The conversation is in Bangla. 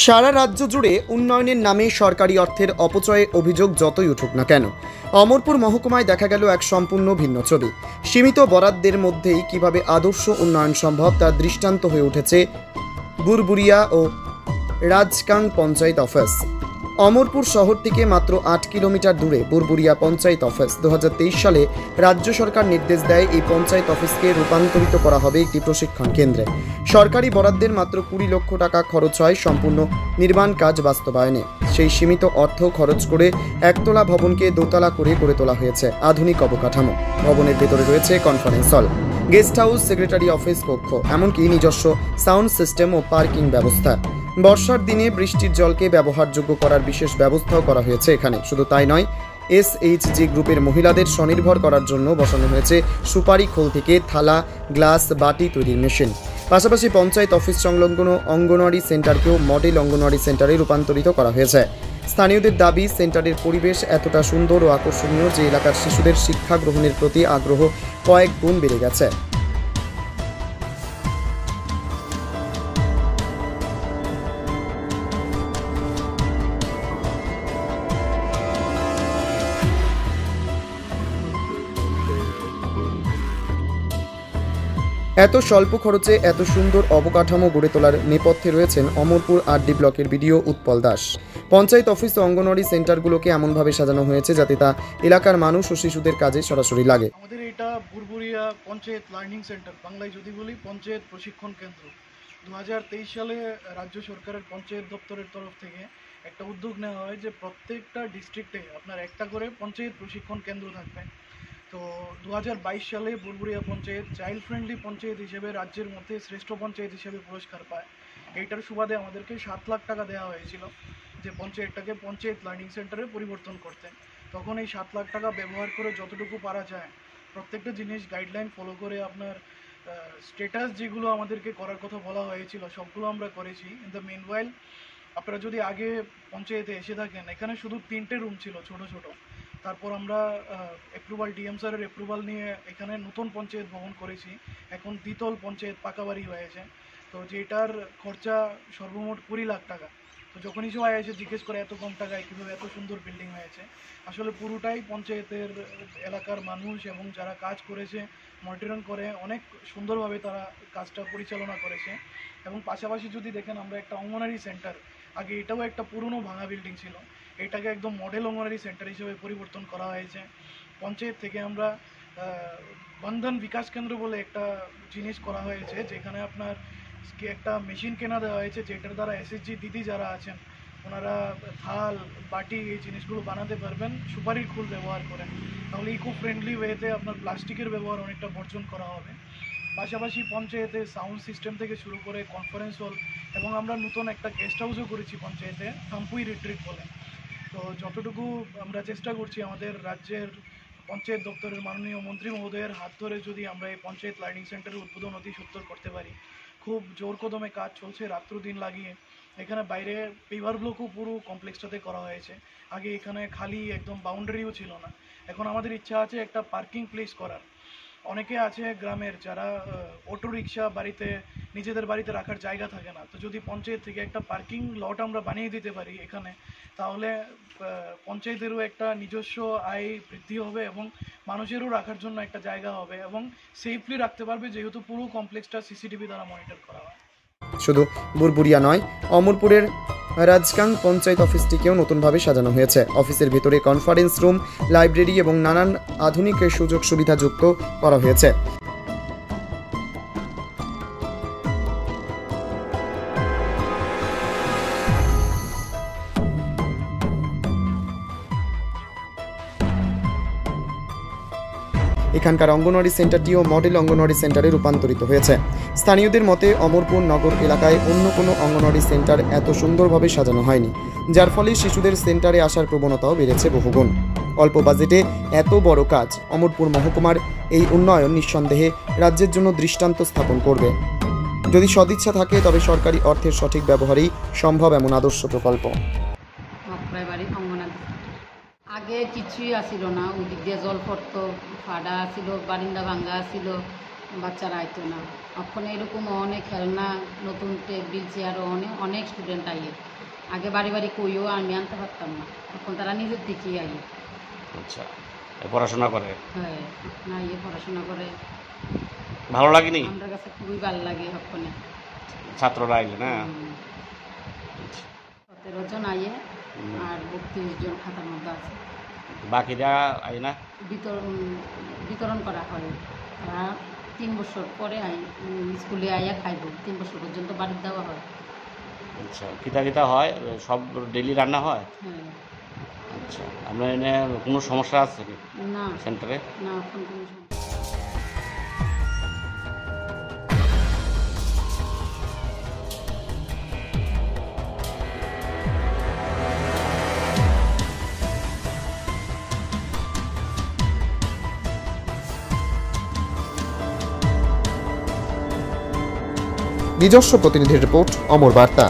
সারা রাজ্য জুড়ে উন্নয়নের নামে সরকারি অর্থের অপচয়ে অভিযোগ যতই উঠুক না কেন, অমরপুর মহকুমায় দেখা গেল এক সম্পূর্ণ ভিন্ন ছবি। সীমিত বরাদ্দের মধ্যেই কিভাবে আদর্শ উন্নয়ন সম্ভব তার দৃষ্টান্ত হয়ে উঠেছে বুরবুরিয়া ও রাজকাং পঞ্চায়েত অফিস। অমরপুর শহর থেকে মাত্র 8 কিলোমিটার দূরে বুরবুরিয়া পঞ্চায়েত অফিস। 2023 সালে রাজ্য সরকার নির্দেশ দেয় এই পঞ্চায়েত অফিসকে রূপান্তরিত করা হবে একটি প্রশিক্ষণ কেন্দ্রে। সরকারি বরাদ্দের মাত্র 20 লক্ষ টাকা খরচ হয় সম্পূর্ণ নির্মাণ কাজ বাস্তবায়নে। সেই সীমিত অর্থ খরচ করে একতলা ভবনকে দোতলা করে গড়ে তোলা হয়েছে আধুনিক অবকাঠামো। ভবনের ভেতরে রয়েছে conference hall, guest house, secretary office কক্ষ, এমনকি নিজস্ব সাউন্ড সিস্টেম ও পার্কিং ব্যবস্থা। বর্ষার দিনে বৃষ্টির জলকে ব্যবহারযোগ্য করার বিশেষ ব্যবস্থাও করা হয়েছে এখানে। শুধু তাই নয়, SHG গ্রুপের মহিলাদের স্বনির্ভর করার জন্য বসানো হয়েছে সুপারি খোল থেকে থালা, গ্লাস, বাটি তৈরির মেশিন। পাশাপাশি পঞ্চায়েত অফিস সংলগ্ন অঙ্গনওয়াড়ি সেন্টারকেও মডেল অঙ্গনওয়াড়ি সেন্টারে রূপান্তরিত করা হয়েছে। স্থানীয়দের দাবি, সেন্টারের পরিবেশ এতটা সুন্দর ও আকর্ষণীয় যে এলাকার শিশুদের শিক্ষা গ্রহণের প্রতি আগ্রহ কয়েক গুণ বেড়ে গেছে। এত স্বল্প খরচে এত সুন্দর অবকাঠামো গড়ে তোলার নেপথ্যে রয়েছেন অমরপুর RD ব্লকের বিডিও উৎপল দাস। পঞ্চায়েত অফিস ও অঙ্গনওয়াড়ি সেন্টারগুলোকে এমনভাবে সাজানো হয়েছে যাতে তা এলাকার মানুষ ও শিশুদের কাজে সরাসরি লাগে। আমাদের এটা বুরবুরিয়া পঞ্চায়েত লার্নিং সেন্টার, বাংলায় যদি বলি পঞ্চায়েত প্রশিক্ষণ কেন্দ্র। 2023 সালে রাজ্য সরকারের পঞ্চায়েত দপ্তরের তরফ থেকে একটা উদ্যোগ নেওয়া হয় যে প্রত্যেকটা ডিস্ট্রিক্টে আপনার একটা করে পঞ্চায়েত প্রশিক্ষণ কেন্দ্র থাকবে। তো 2022 সালে বুরবুরিয়া পঞ্চায়েত চাইল্ড ফ্রেন্ডলি পঞ্চায়েত হিসেবে রাজ্যের মধ্যে শ্রেষ্ঠ পঞ্চায়েত হিসেবে পুরস্কার পায়। এইটার সুবাদে আমাদেরকে 7 লাখ টাকা দেওয়া হয়েছিল যে পঞ্চায়েতটাকে পঞ্চায়েত লার্নিং সেন্টারে পরিবর্তন করতে। তখন এই 7 লাখ টাকা ব্যবহার করে যতটুকু পারা যায় প্রত্যেকটা জিনিস গাইডলাইন ফলো করে আপনার স্ট্যাটাস যেগুলো আমাদেরকে করার কথা বলা হয়েছিল সবগুলো আমরা করেছি। ইন দ্য মিনওয়াইল আপনারা যদি আগে পঞ্চায়েতে এসে থাকেন, এখানে শুধু 3টে রুম ছিল ছোট ছোট। তারপর আমরা অ্যাপ্রুভাল, ডিএম স্যারের অ্যাপ্রুভাল নিয়ে এখানে নতুন পঞ্চায়েত ভবন করেছি। এখন দ্বিতল পঞ্চায়েত পাকা বাড়ি হয়েছে। তো যেটার খরচা সর্বমোট 20 লাখ টাকা। তো যখনই সবাই এসে জিজ্ঞেস করে এত কম টাকায় কীভাবে এত সুন্দর বিল্ডিং হয়েছে, আসলে পুরোটাই পঞ্চায়েতের এলাকার মানুষ এবং যারা কাজ করেছে মনিটরিং করে অনেক সুন্দরভাবে তারা কাজটা পরিচালনা করেছে। এবং পাশাপাশি যদি দেখেন, আমরা একটা অঙ্গনওয়াড়ি সেন্টার, আগে এটাও একটা পুরনো ভাঙা বিল্ডিং ছিল, এটাকে একদম মডেল অঙ্গনওয়াড়ি সেন্টার হিসেবে পরিবর্তন করা হয়েছে। পঞ্চায়েত থেকে আমরা বন্ধন বিকাশ কেন্দ্র বলে একটা জিনিস করা হয়েছে, যেখানে আপনার একটা মেশিন কেনা দেওয়া হয়েছে, যেটার দ্বারা SHG দিদি যারা আছেন ওনারা থাল, বাটি এই জিনিসগুলো বানাতে পারবেন সুপারির খোল ব্যবহার করে। তাহলে ইকো ফ্রেন্ডলি ওয়েতে আপনার প্লাস্টিকের ব্যবহার অনেকটা বর্জন করা হবে। পাশাপাশি পঞ্চায়েতে সাউন্ড সিস্টেম থেকে শুরু করে কনফারেন্স হল এবং আমরা নতুন একটা গেস্ট হাউসও করেছি পঞ্চায়েতে, থাম্পুই রিট্রিট বলে। তো যতটুকু আমরা চেষ্টা করছি আমাদের রাজ্যের পঞ্চায়েত দপ্তরের মাননীয় মন্ত্রী মহোদয়ের হাত ধরে যদি আমরা এই পঞ্চায়েত লার্নিং সেন্টারের উদ্বোধন অতি সত্বর করতে পারি। খুব জোর কদমে কাজ চলছে, রাত্র দিন লাগিয়ে। এখানে বাইরে পেভার ব্লকও পুরো কমপ্লেক্সটাতে করা হয়েছে। আগে এখানে খালি একদম বাউন্ডারিও ছিল না। এখন আমাদের ইচ্ছা আছে একটা পার্কিং প্লেস করার। অনেকে আছে গ্রামের যারা অটো রিক্সা বাড়িতে, নিজেদের বাড়িতে রাখার জায়গা থাকে না। তো যদি পঞ্চায়েত থেকে একটা পার্কিং লট আমরা বানিয়ে দিতে পারি এখানে, তাহলে পঞ্চায়েতেরও একটা নিজস্ব আয় বৃদ্ধি হবে এবং মানুষেরও রাখার জন্য একটা জায়গা হবে এবং সেফলি রাখতে পারবে, যেহেতু পুরো কমপ্লেক্সটা CCTV দ্বারা মনিটর করা হয়। শুধু বুরবুরিয়া নয়, অমরপুরের রাজকাং পঞ্চায়েত অফিসটিকেও নতুনভাবে সাজানো হয়েছে। অফিসের ভিতরে কনফারেন্স রুম, লাইব্রেরি এবং নানান আধুনিক সুযোগ সুবিধা যুক্ত করা হয়েছে। এখানকার অঙ্গনওয়াড়ি সেন্টারটিও মডেল অঙ্গনওয়াড়ি সেন্টারে রূপান্তরিত হয়েছে। স্থানীয়দের মতে অমরপুর নগর এলাকায় অন্য কোনো অঙ্গনওয়াড়ি সেন্টার এত সুন্দরভাবে সাজানো হয়নি, যার ফলে শিশুদের সেন্টারে আসার প্রবণতাও বেড়েছে বহুগুণ। অল্প বাজেটে এত বড় কাজ, অমরপুর মহকুমার এই উন্নয়ন নিঃসন্দেহে রাজ্যের জন্য দৃষ্টান্ত স্থাপন করবে। যদি সদিচ্ছা থাকে তবে সরকারি অর্থের সঠিক ব্যবহারই সম্ভব এমন আদর্শ প্রকল্প। আগে কিছুই আসিল না, ওই দিক দিয়ে জল পড়তো, ফাডা আসিল, বারিন্দা ভাঙ্গা আসিল, বাচ্চারা আইতো না। এখন এরকম অনেক খেলনা, নতুন টেবিল চেয়ারও অনেক অনেক স্টুডেন্ট আইয়ে। আগে বাড়ি বাড়ি কইও আমি আনতে পারতাম না, এখন তারা নিজের দিকেই আইয়ে। আচ্ছা, পড়াশোনা করে হ্যাঁ, না ইয়ে পড়াশোনা করে। ভালো লাগেনি আমার কাছে খুবই ভালো লাগে ওখানে। ছাত্ররা আইলে না? 17 জন আইয়ে আর 32 জন খাতার মধ্যে আছে। বাকিরা আই না? বিতরণ করা হয়। তারা 3 বছর পরে স্কুলে আইয়া খাইব। 3 বছর পর্যন্ত বাড়ি দেওয়া হয়। আচ্ছা, কিতা কিতা হয়? সব ডেইলি রান্না হয়? হ্যাঁ। আচ্ছা, আপনার এনে কোনো সমস্যা আছে কি না, সেন্টারে? না এখন কোনো সমস্যা। নিজস্ব প্রতিনিধির রিপোর্ট, অমর বার্তা।